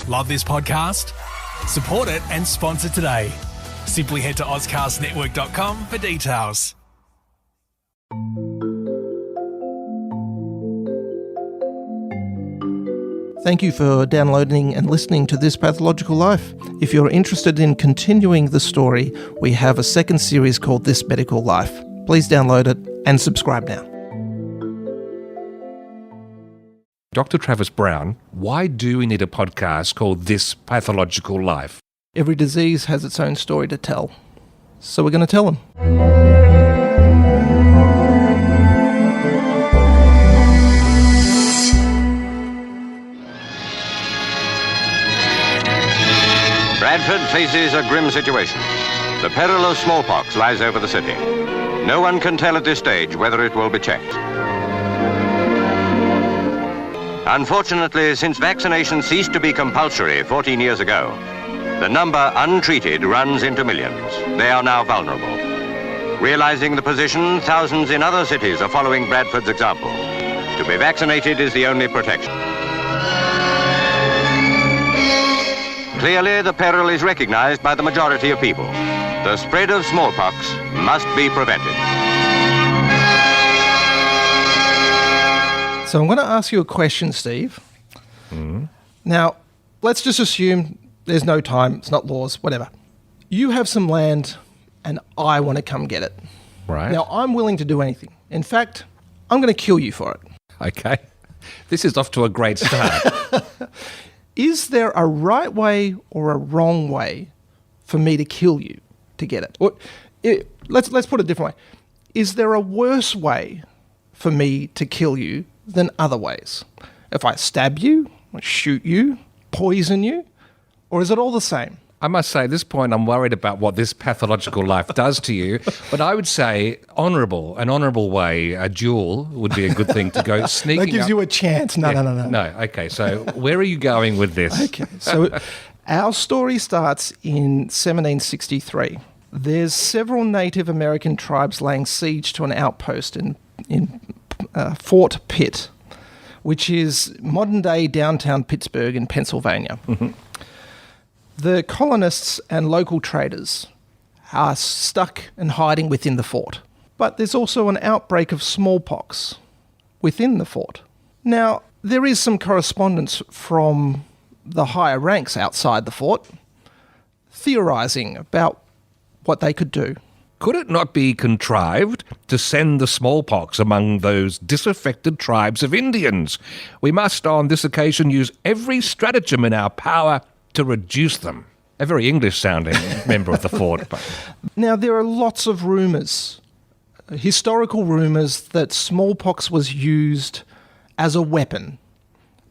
Love this podcast? Support it and sponsor today. Simply head to ozcastnetwork.com for details. Thank you for downloading and listening to This Pathological Life. If you're interested in continuing the story, we have a second series called This Medical Life. Please download it and subscribe now. Dr. Travis Brown, why do we need a podcast called This Pathological Life? Every disease has its own story to tell. So we're going to tell them. Bradford faces a grim situation. The peril of smallpox lies over the city. No one can tell at this stage whether it will be checked. Unfortunately, since vaccination ceased to be compulsory 14 years ago, the number untreated runs into millions. They are now vulnerable. Realizing the position, thousands in other cities are following Bradford's example. To be vaccinated is the only protection. Clearly, the peril is recognized by the majority of people. The spread of smallpox must be prevented. So I'm going to ask you a question, Steve. Now, let's just assume there's no time, it's not laws, whatever. You have some land and I want to come get it. Right. Now, I'm willing to do anything. In fact, I'm going to kill you for it. Okay. This is off to a great start. Is there a right way or a wrong way for me to kill you to get it? Or, let's put it a different way. Is there a worse way for me to kill you than other ways? If I stab you, shoot you, poison you, or is it all the same? I must say, at this point, I'm worried about what this pathological life does to you. But I would say an honourable way, a duel would be a good thing to go sneaking up. That gives you a chance. No. No, okay. So where are you going with this? Okay, so our story starts in 1763. There's several Native American tribes laying siege to an outpost in Fort Pitt, which is modern-day downtown Pittsburgh in Pennsylvania. The colonists and local traders are stuck and hiding within the fort. But there's also an outbreak of smallpox within the fort. Now, there is some correspondence from the higher ranks outside the fort, theorising about what they could do. Could it not be contrived to send the smallpox among those disaffected tribes of Indians? We must, on this occasion, use every stratagem in our power to reduce them. A very English-sounding member of the fort. Now, there are lots of rumours, historical rumours, that smallpox was used as a weapon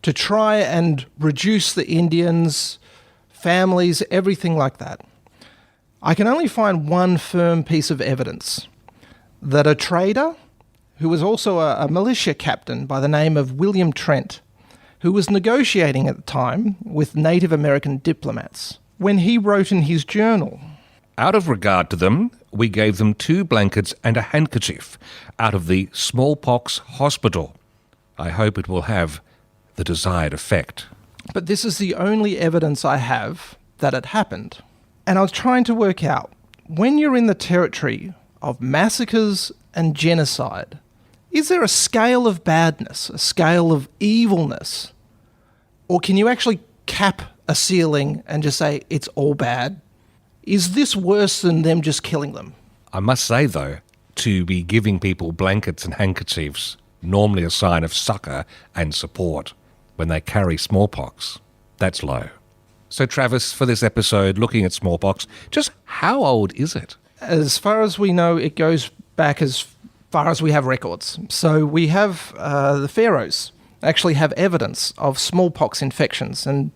to try and reduce the Indians, families, everything like that. I can only find one firm piece of evidence that a trader, who was also a militia captain by the name of William Trent, who was negotiating at the time with Native American diplomats, when he wrote in his journal, "Out of regard to them, we gave them 2 blankets and a handkerchief out of the smallpox hospital. I hope it will have the desired effect." But this is the only evidence I have that it happened. And I was trying to work out, when you're in the territory of massacres and genocide, is there a scale of badness, a scale of evilness? Or can you actually cap a ceiling and just say it's all bad? Is this worse than them just killing them? I must say, though, to be giving people blankets and handkerchiefs, normally a sign of succour and support. When they carry smallpox, that's low. So, Travis, for this episode, looking at smallpox, just how old is it? As far as we know, it goes back as far as we have records. So we have the pharaohs actually have evidence of smallpox infections and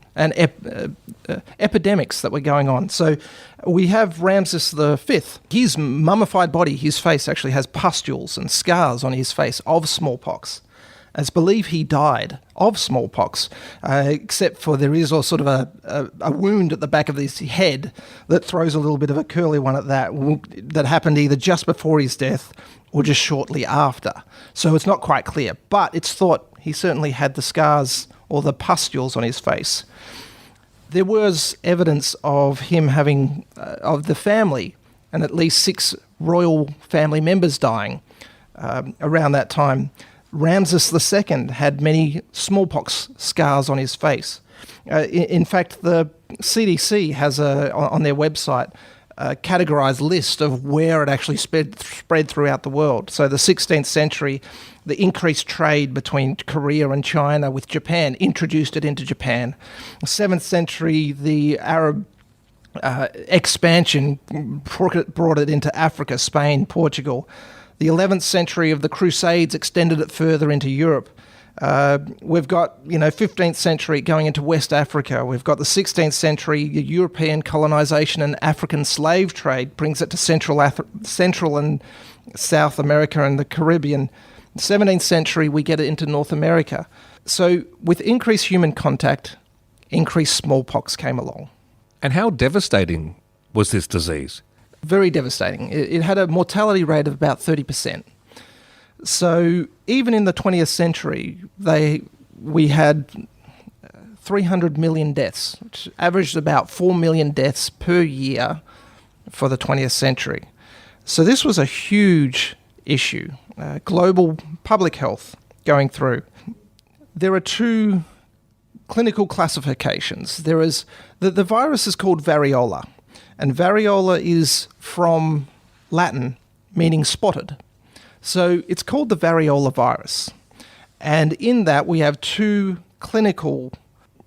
epidemics that were going on. So we have Ramses V. His mummified body, his face actually has pustules and scars on his face of smallpox. It's believed he died of smallpox, except for there is a sort of a wound at the back of his head that throws a little bit of a curly one at that happened either just before his death or just shortly after. So it's not quite clear, but it's thought he certainly had the scars or the pustules on his face. There was evidence of him having, of the family, and at least 6 royal family members dying around that time. Ramses II had many smallpox scars on his face. In fact, the CDC has on their website a categorized list of where it actually spread throughout the world. So the 16th century, the increased trade between Korea and China with Japan introduced it into Japan. 7th century, the Arab expansion brought it into Africa, Spain, Portugal. The 11th century of the Crusades extended it further into Europe. We've got, 15th century going into West Africa. We've got the 16th century European colonization and African slave trade brings it to Central and South America and the Caribbean. 17th century, we get it into North America. So with increased human contact, increased smallpox came along. And how devastating was this disease? Very devastating. It had a mortality rate of about 30%. So even in the 20th century, we had 300 million deaths, which averaged about 4 million deaths per year for the 20th century. So this was a huge issue, global public health going through. There are 2 clinical classifications. There is the virus is called Variola, and Variola is from Latin, meaning spotted. So it's called the Variola virus. And in that, we have 2 clinical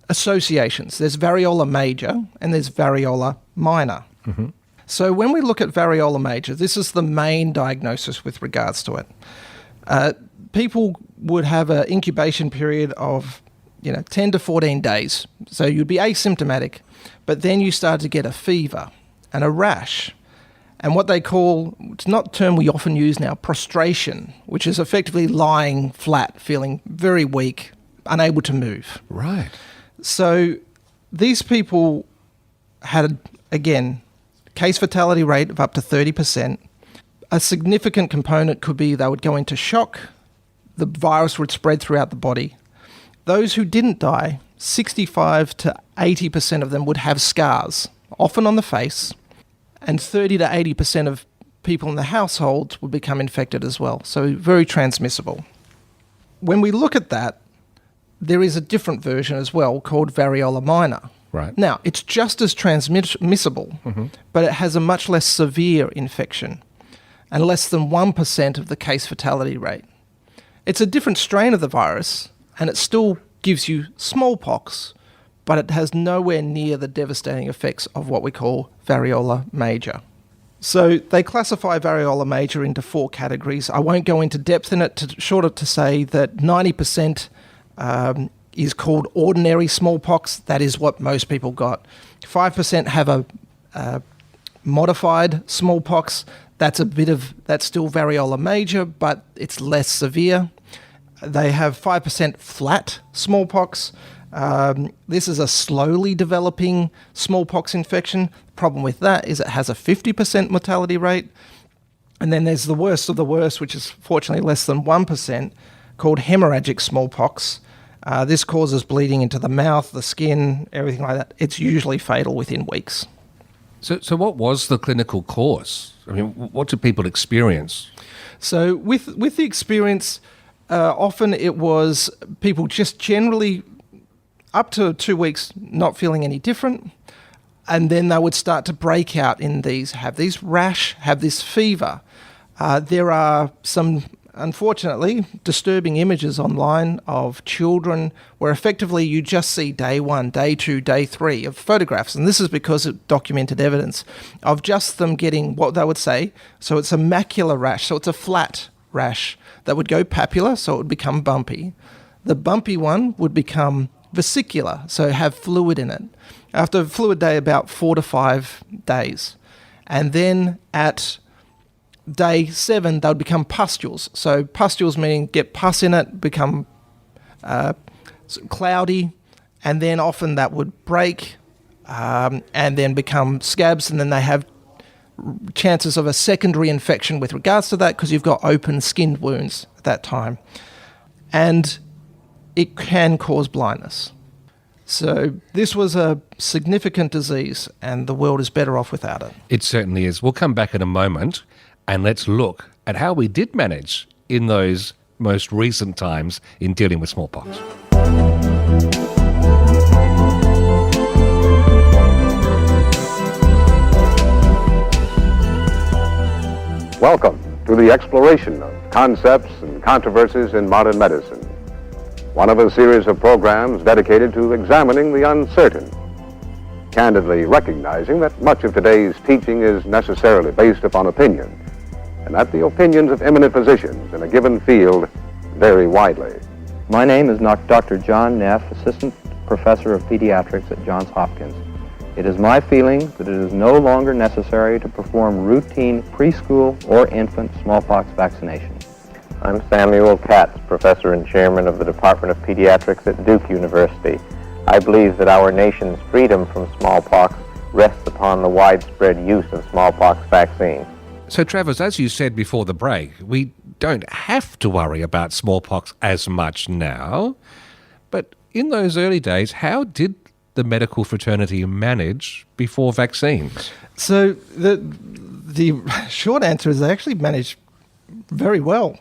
associations. There's Variola major and there's Variola minor. Mm-hmm. So when we look at Variola major, this is the main diagnosis with regards to it. People would have an incubation period of 10 to 14 days. So you'd be asymptomatic, but then you start to get a fever and a rash. And what they call, it's not a term we often use now, prostration, which is effectively lying flat, feeling very weak, unable to move. Right. So these people had, again, case fatality rate of up to 30%. A significant component could be they would go into shock, the virus would spread throughout the body. Those who didn't die, 65 to 80% of them would have scars, often on the face, and 30 to 80% of people in the household would become infected as well. So very transmissible. When we look at that, there is a different version as well called Variola minor. Right. Now, it's just as transmissible, but it has a much less severe infection and less than 1% of the case fatality rate. It's a different strain of the virus, and it still gives you smallpox, but it has nowhere near the devastating effects of what we call Variola major. So they classify Variola major into 4 categories. I won't go into depth in it, short of to say that 90% is called ordinary smallpox. That is what most people got. 5% have a modified smallpox. That's still Variola major, but it's less severe. They have 5% flat smallpox. This is a slowly developing smallpox infection. The problem with that is it has a 50% mortality rate. And then there's the worst of the worst, which is fortunately less than 1%, called hemorrhagic smallpox. This causes bleeding into the mouth, the skin, everything like that. It's usually fatal within weeks. So what was the clinical course? I mean, what did people experience? So with the experience, often it was people just generally up to 2 weeks not feeling any different, and then they would start to break out in have these rash, have this fever. There are some, unfortunately, disturbing images online of children where effectively you just see day 1, day 2, day 3 of photographs, and this is because of documented evidence of just them getting what they would say, so it's a macular rash, so it's a flat rash that would go papular, so it would become bumpy. The bumpy one would become vesicular, so have fluid in it. After fluid day, about 4 to 5 days. And then at day 7, they would become pustules. So pustules meaning get pus in it, become cloudy, and then often that would break and then become scabs, and then they have chances of a secondary infection with regards to that because you've got open skinned wounds at that time. And it can cause blindness. So this was a significant disease, and the world is better off without it. It certainly is. We'll come back in a moment and let's look at how we did manage in those most recent times in dealing with smallpox. Welcome to the exploration of concepts and controversies in modern medicine. One of a series of programs dedicated to examining the uncertain, candidly recognizing that much of today's teaching is necessarily based upon opinion, and that the opinions of eminent physicians in a given field vary widely. My name is Dr. John Neff, Assistant Professor of Pediatrics at Johns Hopkins. It is my feeling that it is no longer necessary to perform routine preschool or infant smallpox vaccination. I'm Samuel Katz, Professor and Chairman of the Department of Pediatrics at Duke University. I believe that our nation's freedom from smallpox rests upon the widespread use of smallpox vaccine. So, Travers, as you said before the break, we don't have to worry about smallpox as much now. But in those early days, how did the medical fraternity manage before vaccines? So the short answer is they actually managed very well.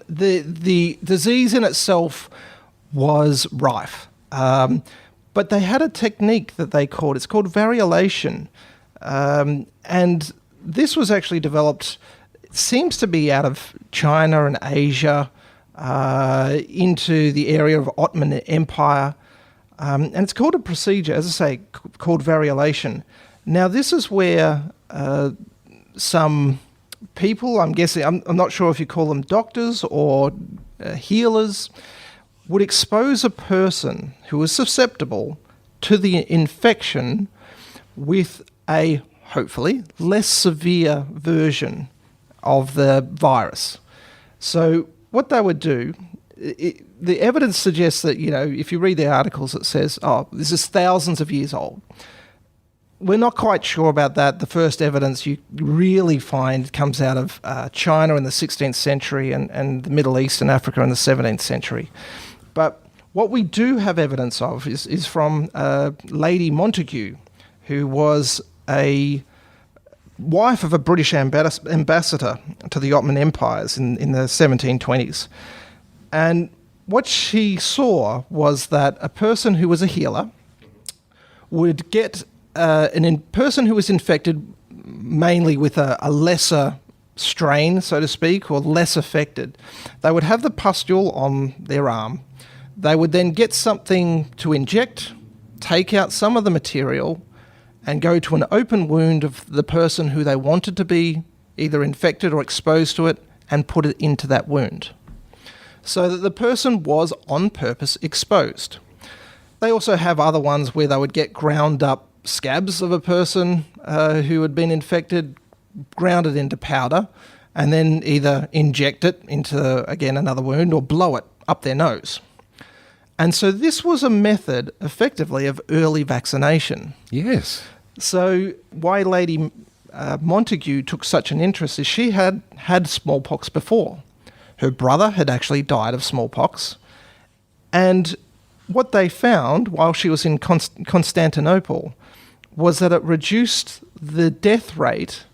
The disease in itself was rife, but they had a technique that it's called variolation, and this was actually developed, it seems to be out of China and Asia into the area of Ottoman Empire, and it's called a procedure, as I say, called variolation. Now this is where some people, I'm guessing, I'm not sure if you call them doctors or healers, would expose a person who was susceptible to the infection with a, hopefully, less severe version of the virus. So what they would do, the evidence suggests that, if you read the articles, it says, this is thousands of years old. We're not quite sure about that. The first evidence you really find comes out of China in the 16th century and the Middle East and Africa in the 17th century. But what we do have evidence of is from Lady Montagu, who was a wife of a British ambassador to the Ottoman empires in the 1720s. And what she saw was that a person who was a healer would get person who was infected mainly with a lesser strain, so to speak, or less affected. They would have the pustule on their arm. They would then get something to inject, take out some of the material, and go to an open wound of the person who they wanted to be either infected or exposed to it, and put it into that wound, so that the person was on purpose exposed. They also have other ones where they would get ground up scabs of a person who had been infected, ground it into powder, and then either inject it into, again, another wound or blow it up their nose. And so this was a method, effectively, of early vaccination. Yes. So why Lady Montagu took such an interest is she had had smallpox before. Her brother had actually died of smallpox. And what they found while she was in Constantinople was that it reduced the death rate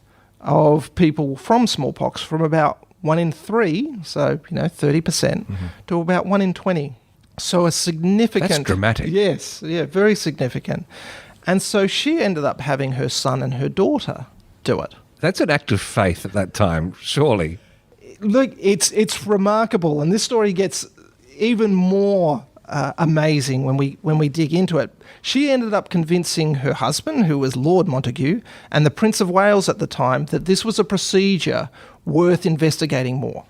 of people from smallpox from about 1 in 3, so 30%, to about 1 in 20. So a significant... That's dramatic. Yes, yeah, very significant. And so she ended up having her son and her daughter do it. That's an act of faith at that time, surely. Look, it's remarkable, and this story gets even more amazing when we dig into it. She ended up convincing her husband, who was Lord Montagu, and the Prince of Wales at the time, that this was a procedure worth investigating more.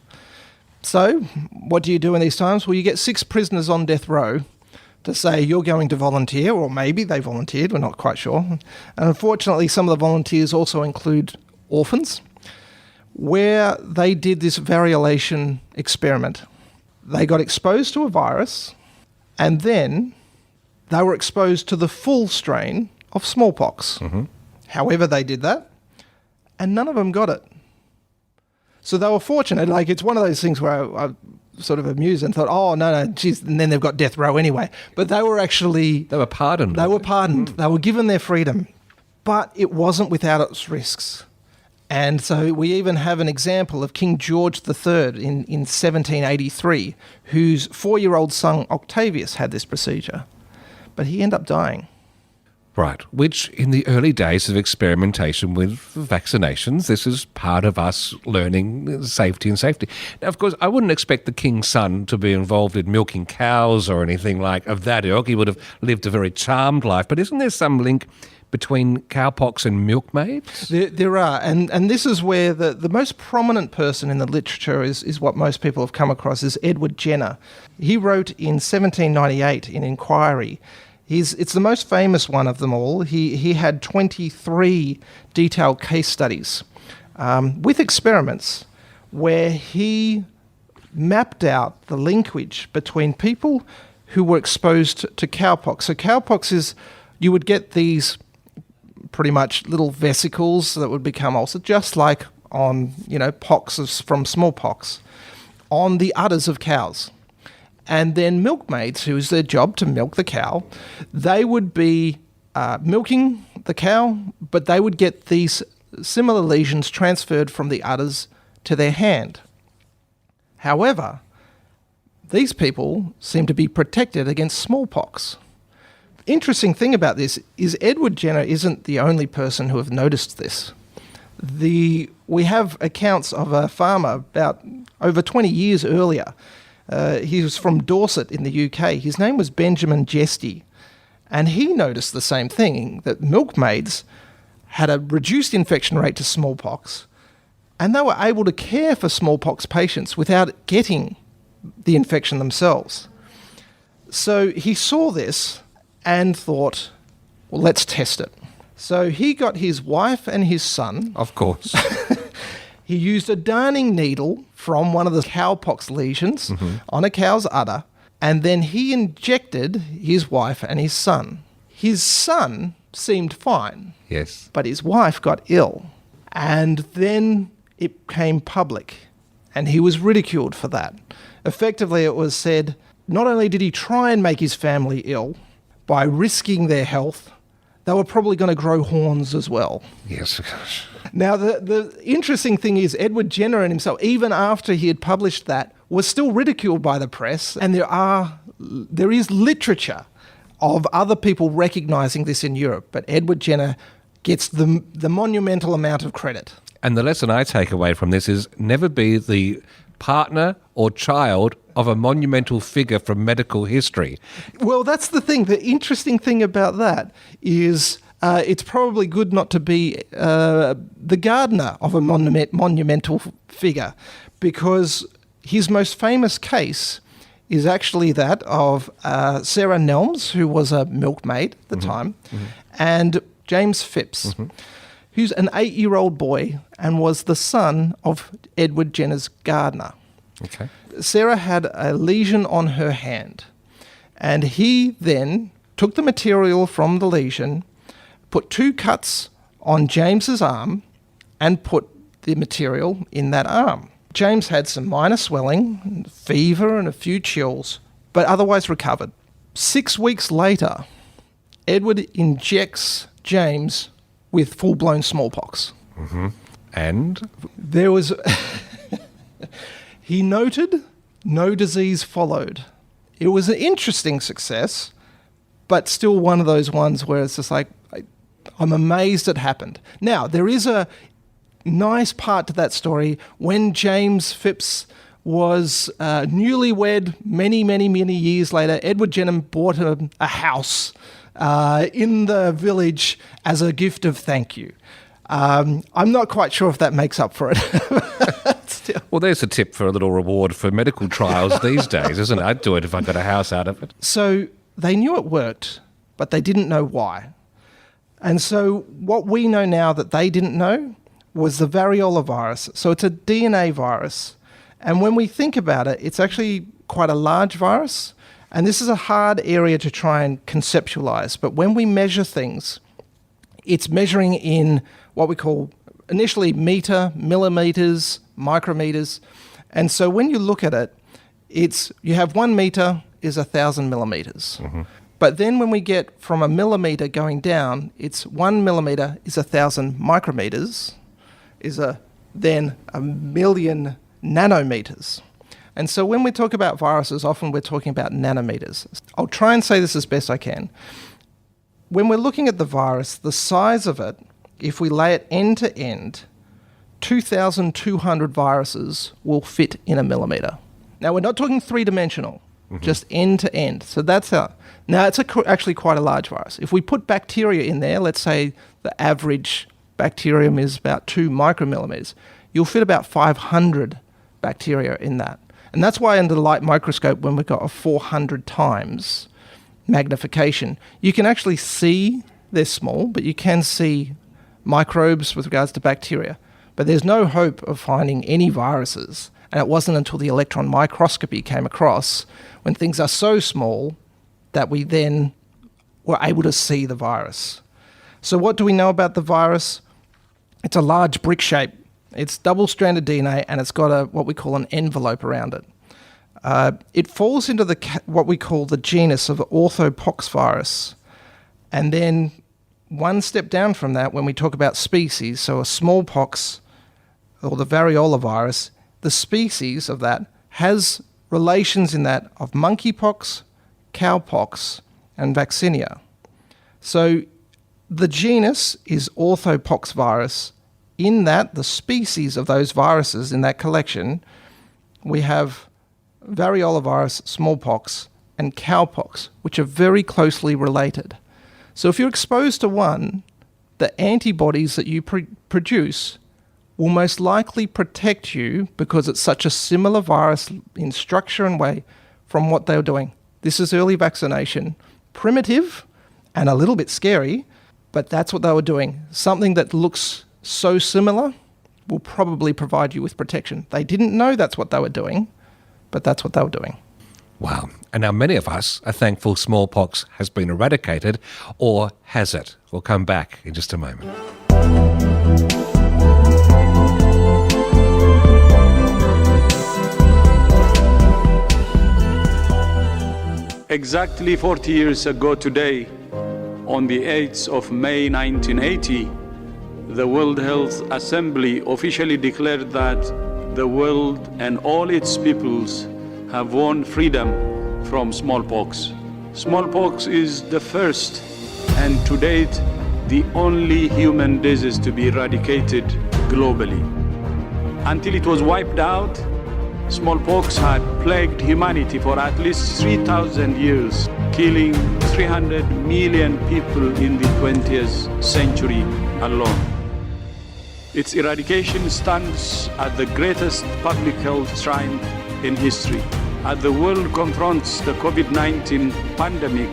So, what do you do in these times? Well, you get 6 prisoners on death row to say you're going to volunteer, or maybe they volunteered, we're not quite sure. And unfortunately, some of the volunteers also include orphans, where they did this variolation experiment. They got exposed to a virus, and then they were exposed to the full strain of smallpox. However they did that, and none of them got it. So they were fortunate. Like, it's one of those things where I sort of amused and thought, oh, no, geez, and then they've got death row anyway. But they were actually... They were pardoned. They were pardoned. They were given their freedom. But it wasn't without its risks. And so we even have an example of King George III in 1783, whose 4-year-old son Octavius had this procedure. But he ended up dying. Right, which in the early days of experimentation with vaccinations, this is part of us learning safety. Now, of course, I wouldn't expect the king's son to be involved in milking cows or anything like of that ilk. He would have lived a very charmed life. But isn't there some link between cowpox and milkmaids? There are, and this is where the most prominent person in the literature is what most people have come across, is Edward Jenner. He wrote in 1798 in Inquiry. It's the most famous one of them all. He had 23 detailed case studies with experiments where he mapped out the linkage between people who were exposed to cowpox. So cowpox is, you would get these pretty much little vesicles that would become ulcers, just like on, pox from smallpox, on the udders of cows. And then milkmaids, who is their job to milk the cow, they would be milking the cow, but they would get these similar lesions transferred from the udders to their hand. However, these people seem to be protected against smallpox. Interesting thing about this is Edward Jenner isn't the only person who have noticed this. We have accounts of a farmer about over 20 years earlier. He was from Dorset in the UK. His name was Benjamin Jesty, and he noticed the same thing, that milkmaids had a reduced infection rate to smallpox, and they were able to care for smallpox patients without getting the infection themselves. So he saw this and thought, well, let's test it. So he got his wife and his son. Of course. He used a darning needle from one of the cowpox lesions on a cow's udder, and then he injected his wife and his son. His son seemed fine. Yes. But his wife got ill. And then it became public, and he was ridiculed for that. Effectively, it was said, not only did he try and make his family ill by risking their health, they were probably going to grow horns as well. Yes, gosh. Now, the interesting thing is Edward Jenner and himself, even after he had published that, was still ridiculed by the press, and there is literature of other people recognising this in Europe, but Edward Jenner gets the monumental amount of credit. And the lesson I take away from this is never be the partner or child of a monumental figure from medical history. Well, that's the thing. The interesting thing about that is it's probably good not to be the gardener of a monumental figure, because his most famous case is actually that of Sarah Nelms, who was a milkmaid at the time, and James Phipps, who's an 8-year-old boy and was the son of Edward Jenner's gardener. Okay. Sarah had a lesion on her hand, and he then took the material from the lesion, put 2 cuts on James's arm, and put the material in that arm. James had some minor swelling, fever, and a few chills, but otherwise recovered. 6 weeks later, Edward injects James with full-blown smallpox. And? There was... He noted no disease followed. It was an interesting success, but still one of those ones where it's just like, I'm amazed it happened. Now, there is a nice part to that story. When James Phipps was newlywed many, many, many years later, Edward Jenner bought a house in the village as a gift of thank you. I'm not quite sure if that makes up for it. Still. Well, there's a tip for a little reward for medical trials these days, isn't it? I'd do it if I got a house out of it. So they knew it worked, but they didn't know why. And so what we know now that they didn't know was the Variola virus. So it's a DNA virus. And when we think about it, it's actually quite a large virus. And this is a hard area to try and conceptualize. But when we measure things, it's measuring in what we call initially millimeters, micrometers. And so when you look at it, you have 1 meter is 1,000 millimeters. But then when we get from a millimeter going down, it's 1 millimeter is 1,000 micrometers, then a million nanometers. And so when we talk about viruses, often we're talking about nanometers. I'll try and say this as best I can. When we're looking at the virus, the size of it, if we lay it end to end, 2,200 viruses will fit in a millimeter. Now, we're not talking three-dimensional, just end to end. So that's now it's actually quite a large virus. If we put bacteria in there, let's say the average bacterium is about 2 micromillimeters, you'll fit about 500 bacteria in that. And that's why under the light microscope, when we've got a 400 times magnification, you can actually see they're small, but you can see microbes with regards to bacteria. But there's no hope of finding any viruses. And it wasn't until the electron microscopy came across when things are so small that we then were able to see the virus. So what do we know about the virus? It's a large brick shape. It's double-stranded DNA, and it's got what we call an envelope around it. It falls into what we call the genus of orthopox virus. And then one step down from that, when we talk about species, so a smallpox or the variola virus, the species of that has relations in that of monkeypox, cowpox, and vaccinia. So the genus is orthopox virus. In that, the species of those viruses in that collection, we have variola virus, smallpox, and cowpox, which are very closely related. So if you're exposed to one, the antibodies that you produce will most likely protect you because it's such a similar virus in structure and way from what they were doing. This is early vaccination. Primitive and a little bit scary, but that's what they were doing. Something that looks so similar will probably provide you with protection. They didn't know that's what they were doing, but that's what they were doing. Wow. And now many of us are thankful smallpox has been eradicated, or has it? We'll come back in just a moment. Exactly 40 years ago today, on the 8th of May 1980, the World Health Assembly officially declared that the world and all its peoples have won freedom from smallpox. Smallpox is the first and to date the only human disease to be eradicated globally. Until it was wiped out, smallpox had plagued humanity for at least 3,000 years, killing 300 million people in the 20th century alone. Its eradication stands at the greatest public health triumph in history. As the world confronts the COVID-19 pandemic,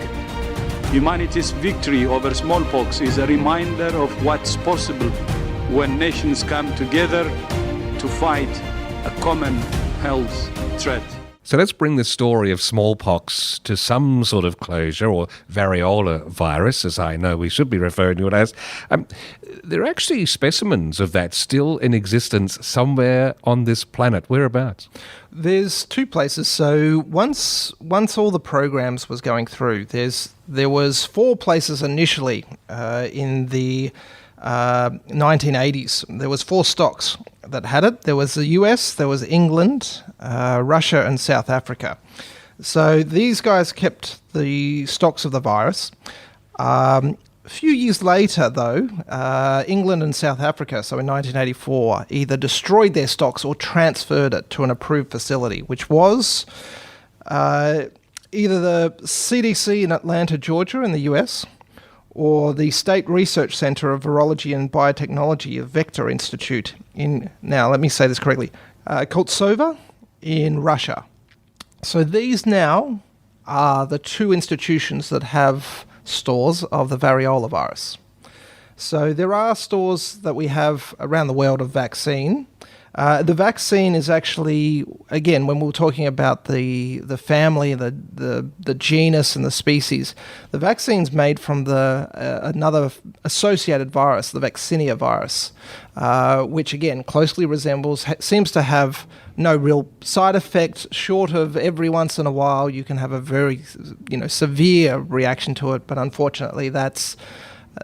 humanity's victory over smallpox is a reminder of what's possible when nations come together to fight a common health threat. So let's bring the story of smallpox to some sort of closure, or variola virus, as I know we should be referring to it as. There are actually specimens of that still in existence somewhere on this planet. Whereabouts? There's 2 places. So once all the programs was going through, there was 4 places initially in the 1980s. There was 4 stocks that had it. There was the US, there was England, Russia, and South Africa. So these guys kept the stocks of the virus. A few years later, though, England and South Africa, so in 1984, either destroyed their stocks or transferred it to an approved facility, which was either the CDC in Atlanta, Georgia in the US, or the State Research Center of Virology and Biotechnology of Vector Institute in, now let me say this correctly, Koltsova in Russia. So these now are the 2 institutions that have stores of the variola virus. So there are stores that we have around the world of vaccine. The vaccine is actually, again, when we were talking about the family, the genus and the species, the vaccine's made from another associated virus, the vaccinia virus, which again closely resembles, seems to have no real side effect, short of every once in a while you can have a very severe reaction to it, but unfortunately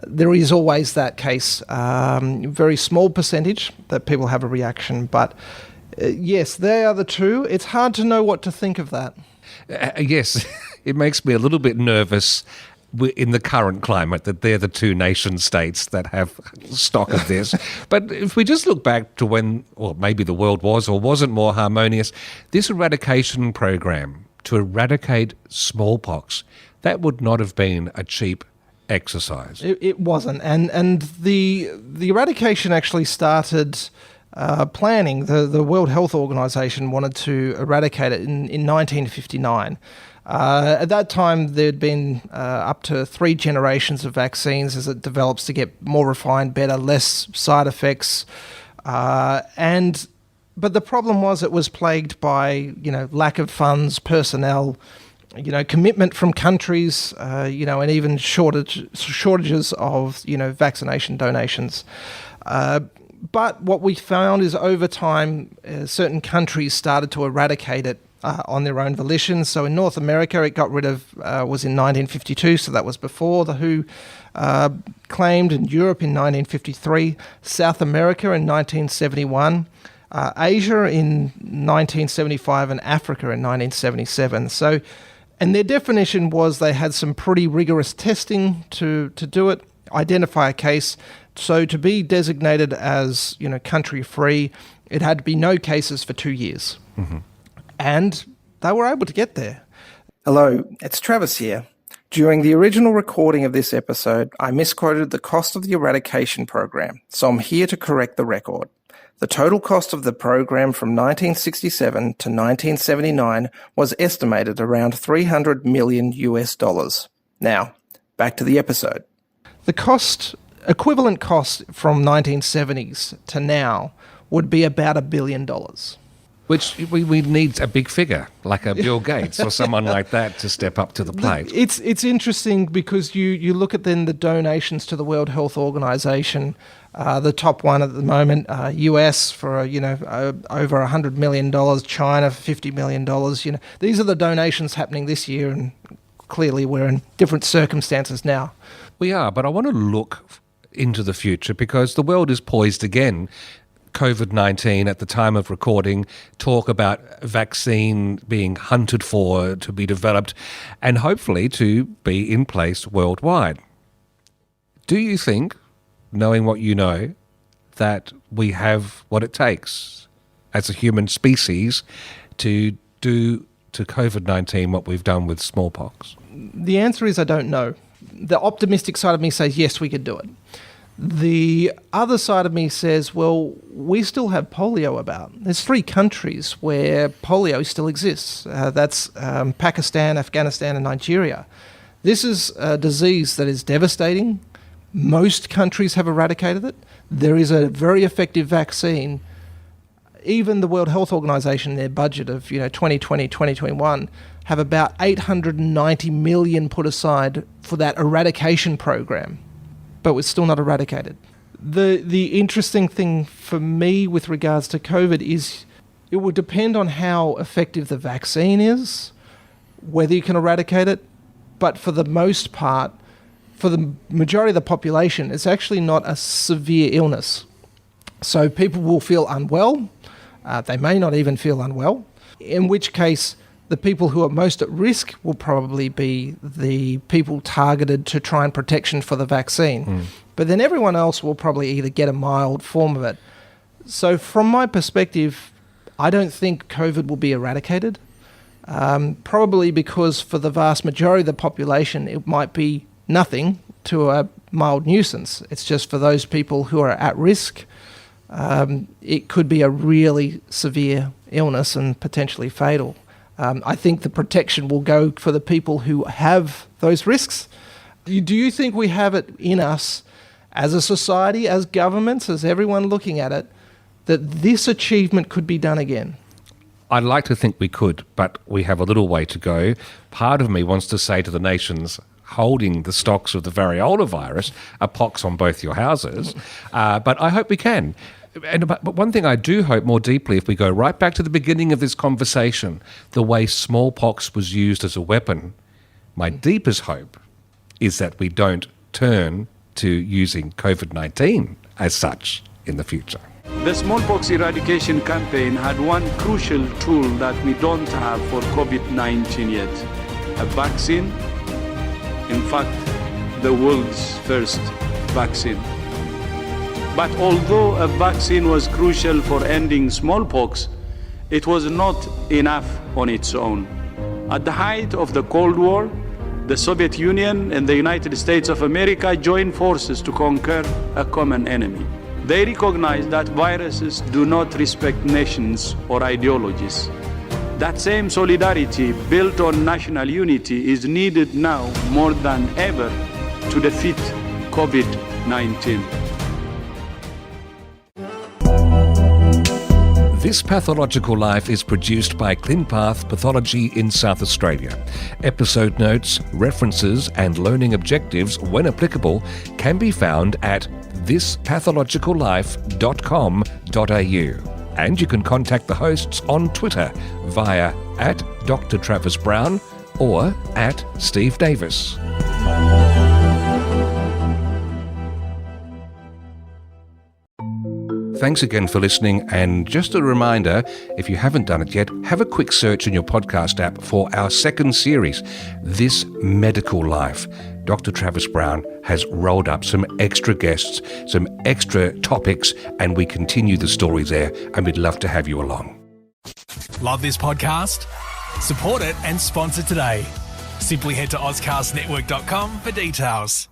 there is always that case, very small percentage that people have a reaction, but yes, they are the two. It's hard to know what to think of that. Yes, it makes me a little bit nervous in the current climate that they're the two nation states that have stock of this. But if we just look back to when, or maybe the world was or wasn't more harmonious, this eradication program to eradicate smallpox, that would not have been a cheap exercise. It wasn't, and the eradication actually started planning. The World Health Organization wanted to eradicate it in 1959. At that time, there'd been up to 3 generations of vaccines as it develops to get more refined, better, less side effects, but the problem was it was plagued by lack of funds, personnel, commitment from countries, and even shortages of, vaccination donations. But what we found is over time, certain countries started to eradicate it on their own volition. So in North America, it got rid of, was in 1952, so that was before the WHO claimed, in Europe in 1953, South America in 1971, Asia in 1975, and Africa in 1977. So, and their definition was they had some pretty rigorous testing to do it, identify a case. So to be designated as, country-free, it had to be no cases for 2 years. Mm-hmm. And they were able to get there. Hello, it's Travis here. During the original recording of this episode, I misquoted the cost of the eradication program, so I'm here to correct the record. The total cost of the program from 1967 to 1979 was estimated around $300 million US. Now, back to the episode. The equivalent cost from 1970s to now would be about $1 billion. Which we need a big figure, like a Bill Gates or someone like that to step up to the plate. It's interesting because you look at then the donations to the World Health Organization. The top one at the moment, US for over $100 million, China for $50 million. These are the donations happening this year, and clearly we're in different circumstances now. We are, but I want to look into the future because the world is poised again. COVID-19 at the time of recording, talk about vaccine being hunted for to be developed and hopefully to be in place worldwide. Do you think, knowing what you know, that we have what it takes as a human species to do to COVID-19 what we've done with smallpox? The answer is I don't know. The optimistic side of me says yes, we could do it. The other side of me says, well, we still have polio about. There's 3 countries where polio still exists. That's Pakistan, Afghanistan, and Nigeria. This is a disease that is devastating. Most countries have eradicated it. There is a very effective vaccine. Even the World Health Organization, their budget of 2020, 2021, have about $890 million put aside for that eradication program. But it's still not eradicated. The interesting thing for me with regards to COVID is it will depend on how effective the vaccine is, whether you can eradicate it. But for the most part, for the majority of the population, it's actually not a severe illness. So people will feel unwell. They may not even feel unwell, in which case the people who are most at risk will probably be the people targeted to try and protection for the vaccine. But then everyone else will probably either get a mild form of it. So from my perspective, I don't think COVID will be eradicated, probably because for the vast majority of the population, it might be nothing to a mild nuisance. It's just for those people who are at risk, it could be a really severe illness and potentially fatal. I think the protection will go for the people who have those risks. Do you think we have it in us as a society, as governments, as everyone looking at it, that this achievement could be done again? I'd like to think we could, but we have a little way to go. Part of me wants to say to the nations holding the stocks of the Variola virus, a pox on both your houses, but I hope we can. But one thing I do hope more deeply, if we go right back to the beginning of this conversation, the way smallpox was used as a weapon, my deepest hope is that we don't turn to using COVID-19 as such in the future. The smallpox eradication campaign had one crucial tool that we don't have for COVID-19 yet, a vaccine. In fact, the world's first vaccine. But although a vaccine was crucial for ending smallpox, it was not enough on its own. At the height of the Cold War, the Soviet Union and the United States of America joined forces to conquer a common enemy. They recognized that viruses do not respect nations or ideologies. That same solidarity built on national unity is needed now more than ever to defeat COVID-19. This Pathological Life is produced by ClinPath Pathology in South Australia. Episode notes, references and learning objectives, when applicable, can be found at thispathological.life.com.au. And you can contact the hosts on Twitter via @Dr. Travis Brown or @Steve Davis. Thanks again for listening, and just a reminder, if you haven't done it yet, have a quick search in your podcast app for our second series, This Medical Life. Dr. Travis Brown has rolled up some extra guests, some extra topics, and we continue the story there, and we'd love to have you along. Love this podcast? Support it and sponsor today. Simply head to AuscastNetwork.com for details.